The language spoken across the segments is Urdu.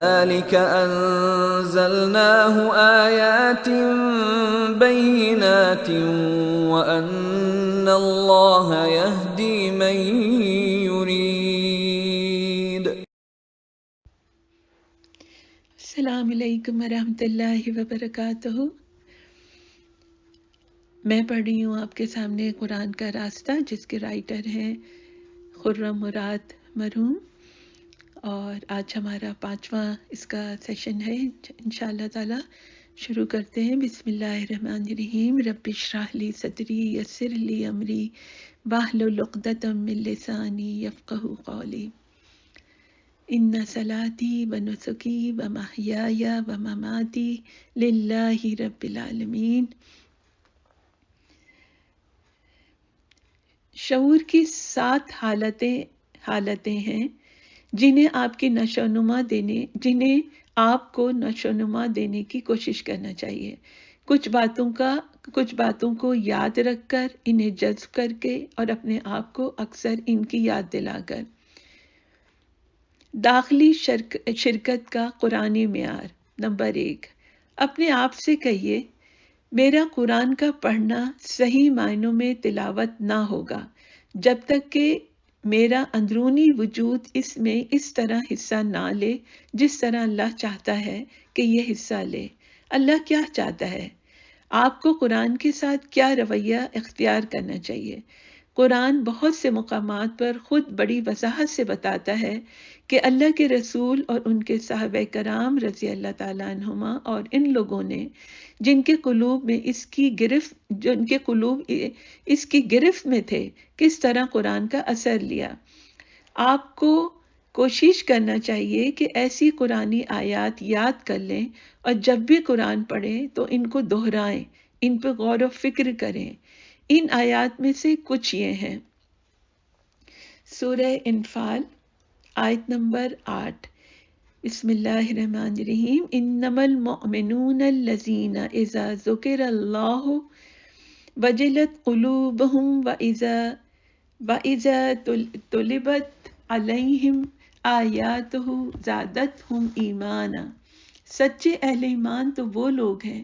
ذلك أنزلناه آيات بينات وأن الله يهدي من يريد. السلام علیکم ورحمۃ اللہ وبرکاتہ۔ میں پڑھ رہی ہوں آپ کے سامنے قرآن کا راستہ، جس کے رائٹر ہیں خرم مراد مرحوم، اور آج ہمارا 5واں اس کا سیشن ہے۔ انشاءاللہ تعالی شروع کرتے ہیں۔ بسم اللہ الرحمن الرحیم۔ رب اشرح لی صدری یسر لی امری واحلل عقدۃ من لسانی یفقہوا قولی۔ ان صلاتی و نسکی و محیای و مماتی للہ رب العالمین۔ شعور کی 7 حالتیں ہیں جنہیں آپ کو نشو و نما دینے کی کوشش کرنا چاہیے۔ کچھ باتوں کو یاد رکھ کر، انہیں جذب کر کے، اور اپنے آپ کو اکثر ان کی یاد دلا کر۔ داخلی شرکت کا قرآنی معیار۔ نمبر 1، اپنے آپ سے کہیے میرا قرآن کا پڑھنا صحیح معنوں میں تلاوت نہ ہوگا جب تک کہ میرا اندرونی وجود اس میں اس طرح حصہ نہ لے جس طرح اللہ چاہتا ہے کہ یہ حصہ لے۔ اللہ کیا چاہتا ہے؟ آپ کو قرآن کے ساتھ کیا رویہ اختیار کرنا چاہیے؟ قرآن بہت سے مقامات پر خود بڑی وضاحت سے بتاتا ہے کہ اللہ کے رسول اور ان کے صحابہ کرام رضی اللہ تعالیٰ عنہما اور ان لوگوں نے جن کے قلوب اس کی گرفت میں تھے، کس طرح قرآن کا اثر لیا۔ آپ کو کوشش کرنا چاہیے کہ ایسی قرآنی آیات یاد کر لیں، اور جب بھی قرآن پڑھیں تو ان کو دہرائیں، ان پہ غور و فکر کریں۔ ان آیات میں سے کچھ یہ ہیں۔ سورہ انفال آیت نمبر 8۔ بسم اللہ الرحمن الرحیم۔ انما المؤمنون الذین اذا ذکر اللہ وجلت قلوبہم وَإِذَا تُلِيَتْ عَلَيْهِمْ آیاتہ زادتہم ایمانا۔ سچے اہل ایمان تو وہ لوگ ہیں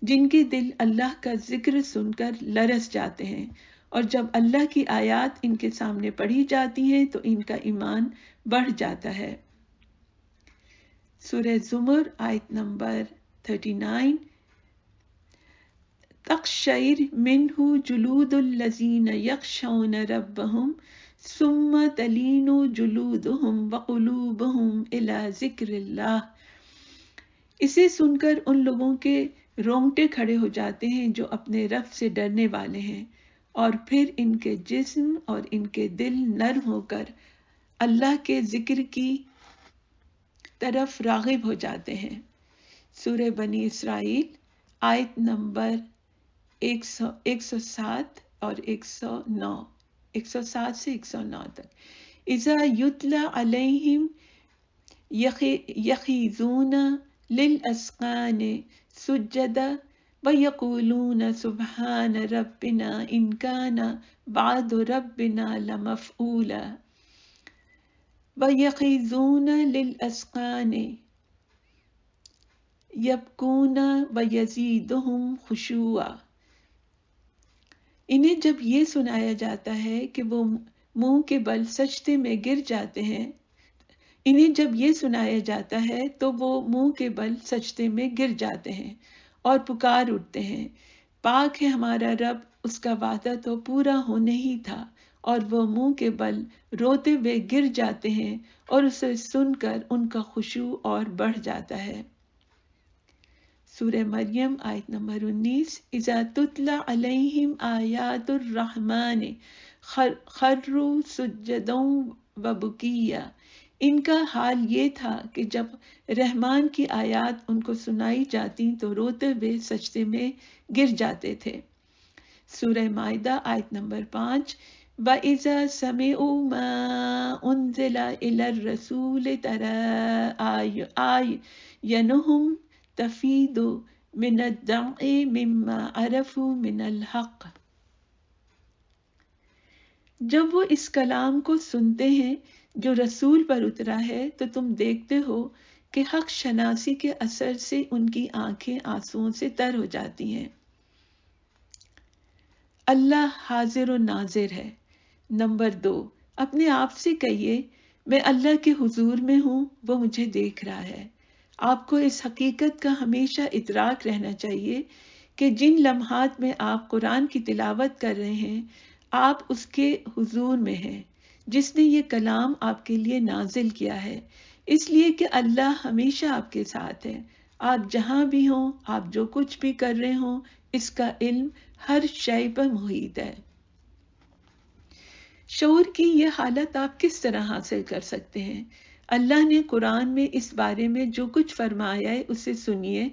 جن کے دل اللہ کا ذکر سن کر لرز جاتے ہیں، اور جب اللہ کی آیات ان کے سامنے پڑھی جاتی ہیں تو ان کا ایمان بڑھ جاتا ہے۔ سورہ زمر آیت نمبر 39۔ تقشعر منہ جلود الذین یخشون ربہم ثم تلین جلودہم وقلوبہم الی ذکر اللہ۔ اسے سن کر ان لوگوں کے رونگٹے کھڑے ہو جاتے ہیں جو اپنے رب سے ڈرنے والے ہیں، اور پھر ان کے جسم اور ان کے دل نرم ہو کر اللہ کے ذکر کی طرف راغب ہو جاتے ہیں۔ سورہ بنی اسرائیل آیت نمبر 107 اور 109، 107 سے 109 تک۔ اذا یتلی علیہم یخرون للاذقان سجدا ویقولون سبحان ربنا ان کان وعد ربنا لمفعولا وَيَخِرُّونَ لِلْأَذْقَانِ يَبْكُونَ وَيَزِيدُهُمْ خُشُوعًا۔ انہیں جب یہ سنایا جاتا ہے کہ وہ منہ کے بل سجدے میں گر جاتے ہیں، تو وہ منہ کے بل سجدے میں گر جاتے ہیں اور پکار اٹھتے ہیں، پاک ہے ہمارا رب، اس کا وعدہ تو پورا ہونے ہی تھا، اور وہ منہ کے بل روتے ہوئے گر جاتے ہیں، اور اسے سن کر ان کا خشوع اور بڑھ جاتا ہے۔ سورہ مریم آیت نمبر 19۔ اذا تتلی علیہم آیات الرحمن خروا سجدا وبکیا۔ ان کا حال یہ تھا کہ جب رحمان کی آیات ان کو سنائی جاتی تو روتے ہوئے سجدے میں گر جاتے تھے۔ سورہ مائدہ آیت نمبر 5۔ وَإِذَا سَمِعُوا مَا أُنزِلَ إِلَى الرَّسُولِ تَرَىٰ أَعْيُنَهُمْ تَفِيضُ مِنَ الدَّمْعِ مِمَّا عَرَفُوا مِنَ الْحَقِّ۔ جب وہ اس کلام کو سنتے ہیں جو رسول پر اترا ہے تو تم دیکھتے ہو کہ حق شناسی کے اثر سے ان کی آنکھیں آنسوؤں سے تر ہو جاتی ہیں۔ اللہ حاضر و ناظر ہے۔ نمبر 2، اپنے آپ سے کہیے میں اللہ کے حضور میں ہوں، وہ مجھے دیکھ رہا ہے۔ آپ کو اس حقیقت کا ہمیشہ ادراک رہنا چاہیے کہ جن لمحات میں آپ قرآن کی تلاوت کر رہے ہیں آپ اس کے حضور میں ہیں جس نے یہ کلام آپ کے لیے نازل کیا ہے، اس لیے کہ اللہ ہمیشہ آپ کے ساتھ ہے۔ آپ جہاں بھی ہوں، آپ جو کچھ بھی کر رہے ہوں، اس کا علم ہر شے پر محیط ہے۔ شعور کی یہ حالت آپ کس طرح حاصل کر سکتے ہیں؟ اللہ نے قرآن میں اس بارے میں جو کچھ فرمایا ہے اسے سنیے،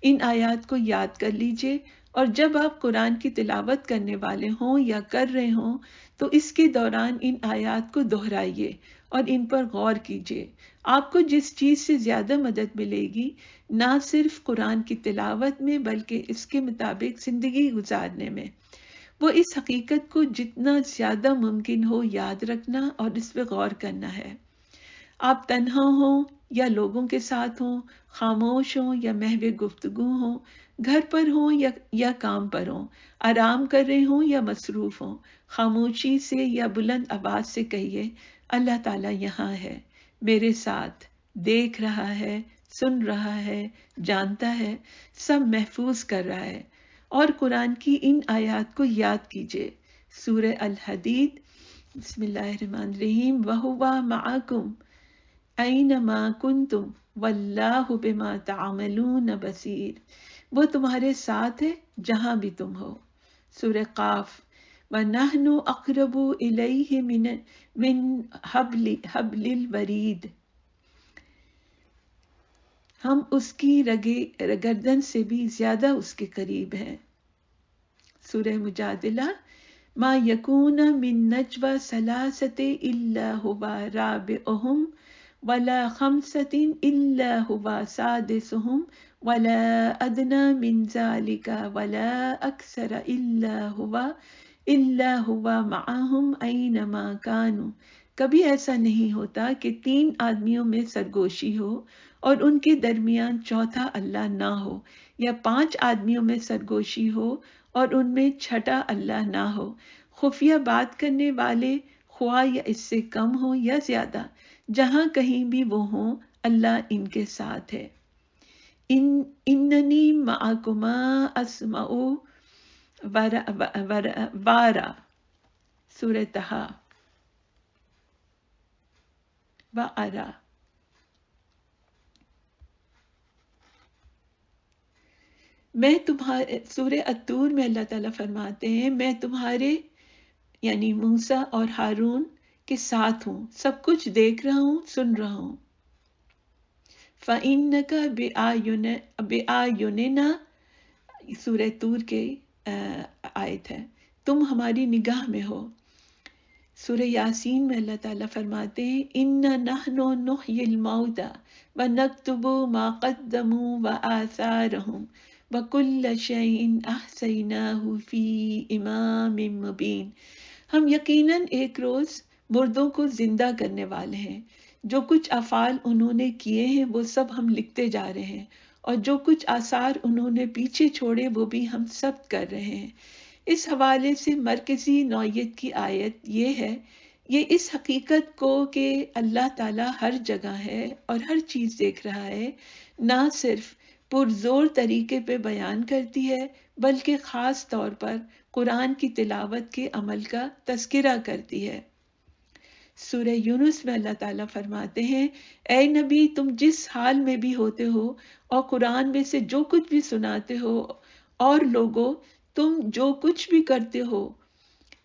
ان آیات کو یاد کر لیجئے، اور جب آپ قرآن کی تلاوت کرنے والے ہوں یا کر رہے ہوں تو اس کے دوران ان آیات کو دہرائیے اور ان پر غور کیجئے۔ آپ کو جس چیز سے زیادہ مدد ملے گی نہ صرف قرآن کی تلاوت میں بلکہ اس کے مطابق زندگی گزارنے میں، وہ اس حقیقت کو جتنا زیادہ ممکن ہو یاد رکھنا اور اس پہ غور کرنا ہے۔ آپ تنہا ہوں یا لوگوں کے ساتھ ہوں، خاموش ہوں یا محو گفتگو ہوں، گھر پر ہوں یا کام پر ہوں، آرام کر رہے ہوں یا مصروف ہوں، خاموشی سے یا بلند آواز سے کہیے اللہ تعالیٰ یہاں ہے، میرے ساتھ، دیکھ رہا ہے، سن رہا ہے، جانتا ہے، سب محفوظ کر رہا ہے۔ اور قرآن کی ان آیات کو یاد کیجئے۔ سورہ الحدید، بسم اللہ الرحمن الرحیم، وَهُوَ مَعَكُمْ أَيْنَمَا كُنْتُمْ وَاللَّهُ بِمَا تَعْمَلُونَ بَصِيرٌ، وہ تمہارے ساتھ ہے جہاں بھی تم ہو۔ سورہ قاف، وَنَحْنُ أَقْرَبُ إِلَيْهِ مِنْ حَبْلِ الْوَرِيدِ، ہم اس کی گردن سے بھی زیادہ اس کے قریب ہیں۔ سورہ مجادلہ، ما یکون من نجوى ثلاثة الا هو رابعهم ولا خمسة الا هو سادسهم ولا ادنى من ذلك ولا اکثر الا هو معهم اينما كانوا، کبھی ایسا نہیں ہوتا کہ 3 آدمیوں میں سرگوشی ہو اور ان کے درمیان چوتھا اللہ نہ ہو، یا 5 آدمیوں میں سرگوشی ہو اور ان میں چھٹا اللہ نہ ہو، خفیہ بات کرنے والے خواہ یا اس سے کم ہو یا زیادہ، جہاں کہیں بھی وہ ہوں اللہ ان کے ساتھ ہے۔ اننی معکما اسمع وارا، سورہ طہ، وارا۔ میں تمہارے، سورہ الطور میں اللہ تعالیٰ فرماتے ہیں میں تمہارے یعنی موسیٰ اور ہارون کے ساتھ ہوں، سب کچھ دیکھ رہا ہوں، سن رہا ہوں۔ فَإِنَّكَ بِأَعْيُنِنَا، سورہ طور کے آیت ہے، تم ہماری نگاہ میں ہو۔ سورہ یاسین میں اللہ تعالیٰ فرماتے ہیں إِنَّا نَحْنُ نُحْيِي الْمَوْتَى وَنَكْتُبُ مَا قَدَّمُوا وَآثَارَهُمْ وَكُلَّ شَيْءٍ أَحْصَيْنَاهُ فِي إِمَامٍ مُبِينٍ، ہم یقیناً ایک روز مردوں کو زندہ کرنے والے ہیں، جو کچھ افعال انہوں نے کیے ہیں وہ سب ہم لکھتے جا رہے ہیں، اور جو کچھ آثار انہوں نے پیچھے چھوڑے وہ بھی ہم ثبت کر رہے ہیں۔ اس حوالے سے مرکزی نوعیت کی آیت یہ ہے، یہ اس حقیقت کو کہ اللہ تعالیٰ ہر جگہ ہے اور ہر چیز دیکھ رہا ہے، نہ صرف پرزور طریقے پہ بیان کرتی ہے بلکہ خاص طور پر قرآن کی تلاوت کے عمل کا تذکرہ کرتی ہے۔ سورہ یونس میں اللہ تعالیٰ فرماتے ہیں اے نبی تم جس حال میں بھی ہوتے ہو اور قرآن میں سے جو کچھ بھی سناتے ہو، اور لوگوں تم جو کچھ بھی کرتے ہو،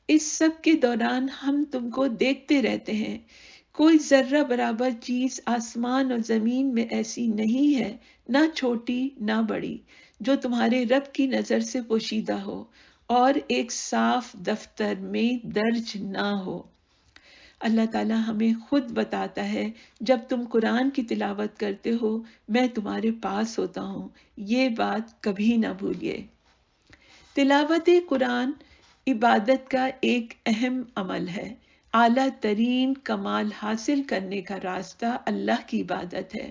اس سب کے دوران ہم تم کو دیکھتے رہتے ہیں، کوئی ذرہ برابر چیز آسمان اور زمین میں ایسی نہیں ہے، نہ چھوٹی نہ بڑی، جو تمہارے رب کی نظر سے پوشیدہ ہو اور ایک صاف دفتر میں درج نہ ہو۔ اللہ تعالیٰ ہمیں خود بتاتا ہے جب تم قرآن کی تلاوت کرتے ہو میں تمہارے پاس ہوتا ہوں، یہ بات کبھی نہ بھولیے۔ تلاوت قرآن عبادت کا ایک اہم عمل ہے، اعلیٰ ترین کمال حاصل کرنے کا راستہ اللہ کی عبادت ہے۔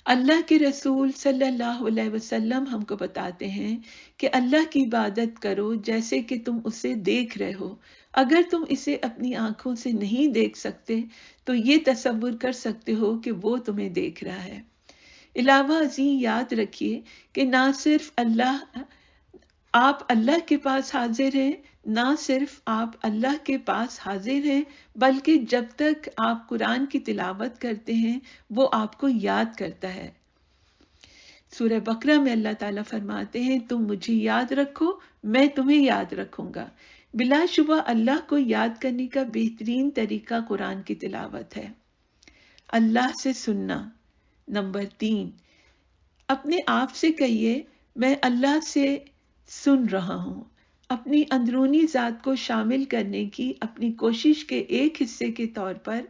اللہ کے رسول صلی اللہ علیہ وسلم ہم کو بتاتے ہیں کہ اللہ کی عبادت کرو جیسے کہ تم اسے دیکھ رہے ہو۔ اگر تم اسے اپنی آنکھوں سے نہیں دیکھ سکتے تو یہ تصور کر سکتے ہو کہ وہ تمہیں دیکھ رہا ہے۔ علاوہ ازیں یاد رکھیے کہ نہ صرف آپ اللہ کے پاس حاضر ہیں، نہ صرف آپ اللہ کے پاس حاضر ہیں، بلکہ جب تک آپ قرآن کی تلاوت کرتے ہیں وہ آپ کو یاد کرتا ہے۔ سورہ بقرہ میں اللہ تعالیٰ فرماتے ہیں تم مجھے یاد رکھو میں تمہیں یاد رکھوں گا۔ بلا شبہ اللہ کو یاد کرنے کا بہترین طریقہ قرآن کی تلاوت ہے۔ اللہ سے سننا۔ نمبر 3، اپنے آپ سے کہیے میں اللہ سے سن رہا ہوں۔ اپنی اندرونی ذات کو شامل کرنے کی اپنی کوشش کے ایک حصے کے طور پر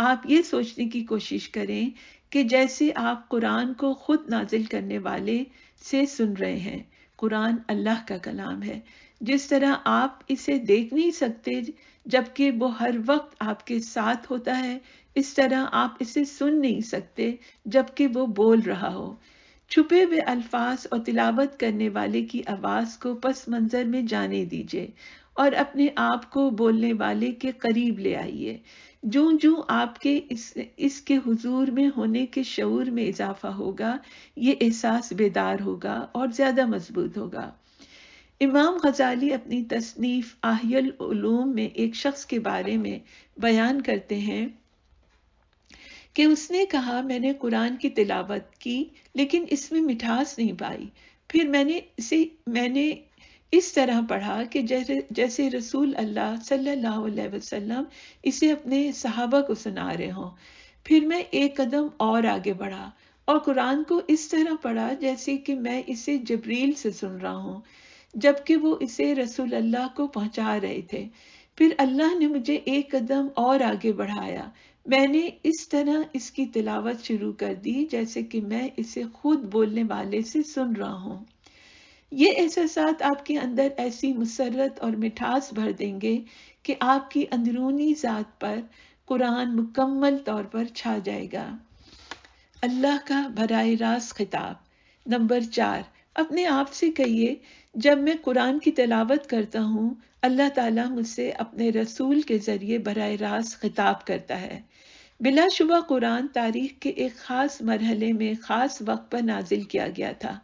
آپ یہ سوچنے کی کوشش کریں کہ جیسے آپ قرآن کو خود نازل کرنے والے سے سن رہے ہیں۔ قرآن اللہ کا کلام ہے۔ جس طرح آپ اسے دیکھ نہیں سکتے جبکہ وہ ہر وقت آپ کے ساتھ ہوتا ہے، اس طرح آپ اسے سن نہیں سکتے جبکہ وہ بول رہا ہو۔ چھپے ہوئے الفاظ اور تلاوت کرنے والے کی آواز کو پس منظر میں جانے دیجیے اور اپنے آپ کو بولنے والے کے قریب لے آئیے۔ جوں جوں آپ کے اس کے حضور میں ہونے کے شعور میں اضافہ ہوگا، یہ احساس بیدار ہوگا اور زیادہ مضبوط ہوگا۔ امام غزالی اپنی تصنیف احیاء العلوم میں ایک شخص کے بارے میں بیان کرتے ہیں کہ اس نے کہا میں نے قرآن کی تلاوت کی لیکن اس میں مٹھاس نہیں پائی۔ پھر میں نے اس طرح پڑھا کہ جیسے رسول اللہ صلی اللہ علیہ وسلم اسے اپنے صحابہ کو سنا رہے ہوں۔ پھر میں ایک قدم اور آگے بڑھا اور قرآن کو اس طرح پڑھا جیسے کہ میں اسے جبریل سے سن رہا ہوں جبکہ وہ اسے رسول اللہ کو پہنچا رہے تھے۔ پھر اللہ نے مجھے ایک قدم اور آگے بڑھایا، میں نے اس طرح اس کی تلاوت شروع کر دی جیسے کہ میں اسے خود بولنے والے سے سن رہا ہوں۔ یہ احساسات آپ کے اندر ایسی مسرت اور مٹھاس بھر دیں گے کہ آپ کی اندرونی ذات پر قرآن مکمل طور پر چھا جائے گا۔ اللہ کا براہ راست خطاب۔ نمبر 4، اپنے آپ سے کہیے جب میں قرآن کی تلاوت کرتا ہوں اللہ تعالیٰ مجھ سے اپنے رسول کے ذریعے براہ راست خطاب کرتا ہے۔ بلا شبہ قرآن تاریخ کے ایک خاص مرحلے میں خاص وقت پر نازل کیا گیا تھا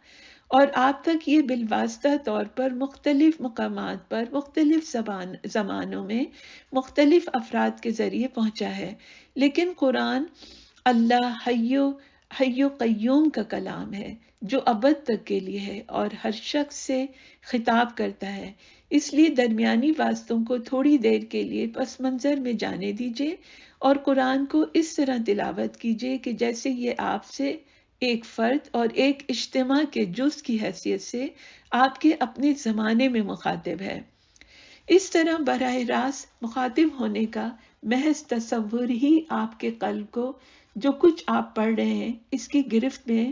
اور آپ تک یہ بالواسطہ طور پر مختلف مقامات پر مختلف زمانوں میں مختلف افراد کے ذریعے پہنچا ہے، لیکن قرآن اللہ حی قیوم کا کلام ہے جو ابد تک کے لیے ہے اور ہر شخص سے خطاب کرتا ہے۔ اس لیے درمیانی واسطوں کو تھوڑی دیر کے لیے پس منظر میں جانے دیجیے اور قرآن کو اس طرح تلاوت کیجیے کہ جیسے یہ آپ سے ایک فرد اور ایک اجتماع کے جز کی حیثیت سے آپ کے اپنے زمانے میں مخاطب ہے۔ اس طرح براہ راست مخاطب ہونے کا محض تصور ہی آپ کے قلب کو جو کچھ آپ پڑھ رہے ہیں اس کی گرفت میں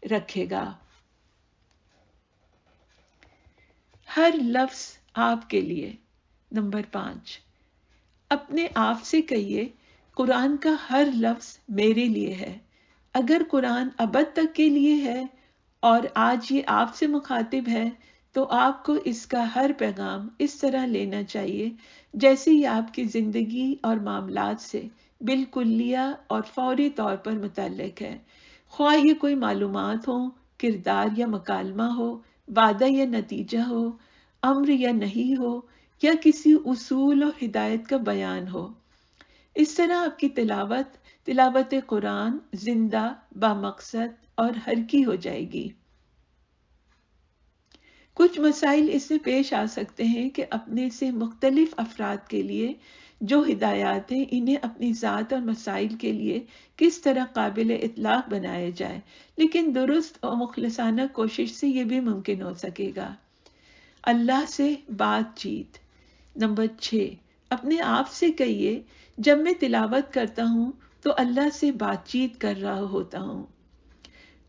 رکھے گا۔ ہر لفظ آپ کے لیے۔ نمبر 5، اپنے آپ سے کہیے قرآن کا ہر لفظ میرے لیے ہے۔ اگر قرآن ابد تک کے لیے ہے اور آج یہ آپ سے مخاطب ہے تو آپ کو اس کا ہر پیغام اس طرح لینا چاہیے جیسے یہ آپ کی زندگی اور معاملات سے بالکلیہ اور فوری طور پر متعلق ہے، خواہ یہ کوئی معلومات ہو، کردار یا مکالمہ ہو، وعدہ یا نتیجہ ہو، امر یا نہیں ہو، یا کسی اصول اور ہدایت کا بیان ہو۔ اس طرح آپ کی تلاوت قرآن زندہ، بامقصد اور حرکی ہو جائے گی۔ کچھ مسائل اس سے پیش آ سکتے ہیں کہ اپنے سے مختلف افراد کے لیے جو ہدایات ہیں انہیں اپنی ذات اور مسائل کے لیے کس طرح قابل اطلاق بنایا جائے، لیکن درست اور مخلصانہ کوشش سے یہ بھی ممکن ہو سکے گا۔ اللہ سے بات چیت۔ نمبر 6، اپنے آپ سے کہیے جب میں تلاوت کرتا ہوں تو اللہ سے بات چیت کر رہا ہوتا ہوں۔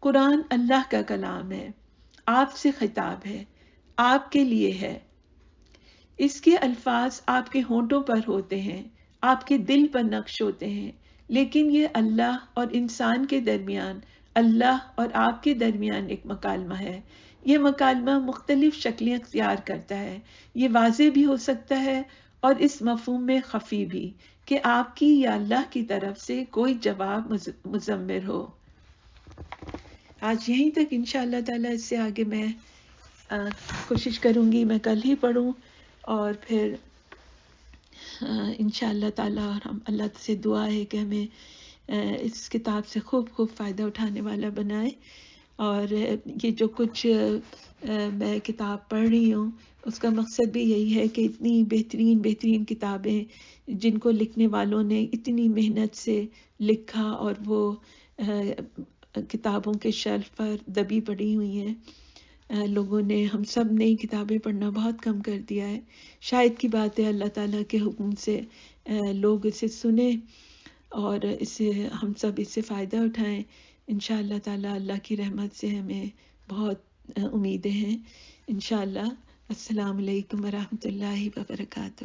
قرآن اللہ کا کلام ہے، آپ سے خطاب ہے، آپ کے لیے ہے۔ اس کے الفاظ آپ کے ہونٹوں پر ہوتے ہیں، آپ کے دل پر نقش ہوتے ہیں، لیکن یہ اللہ اور انسان کے درمیان اللہ اور آپ کے درمیان ایک مکالمہ ہے۔ یہ مکالمہ مختلف شکلیں اختیار کرتا ہے، یہ واضح بھی ہو سکتا ہے اور اس مفہوم میں خفی بھی کہ آپ کی یا اللہ کی طرف سے کوئی جواب مضمر ہو۔ آج یہیں تک، انشاءاللہ تعالیٰ اس سے آگے میں کوشش کروں گی میں کل ہی پڑھوں، اور پھر انشاءاللہ تعالیٰ اور ہم اللہ سے دعا ہے کہ ہمیں اس کتاب سے خوب خوب فائدہ اٹھانے والا بنائے، اور یہ جو کچھ میں کتاب پڑھ رہی ہوں اس کا مقصد بھی یہی ہے کہ اتنی بہترین بہترین کتابیں جن کو لکھنے والوں نے اتنی محنت سے لکھا اور وہ کتابوں کے شیلف پر دبی پڑی ہوئی ہیں، لوگوں نے، ہم سب نئی کتابیں پڑھنا بہت کم کر دیا ہے۔ شاید کی بات ہے اللہ تعالیٰ کے حکم سے لوگ اسے سنیں اور اسے ہم سب اس سے فائدہ اٹھائیں۔ انشاءاللہ تعالیٰ اللہ کی رحمت سے ہمیں بہت امیدیں ہیں انشاءاللہ۔ السلام علیکم ورحمۃ اللہ وبرکاتہ۔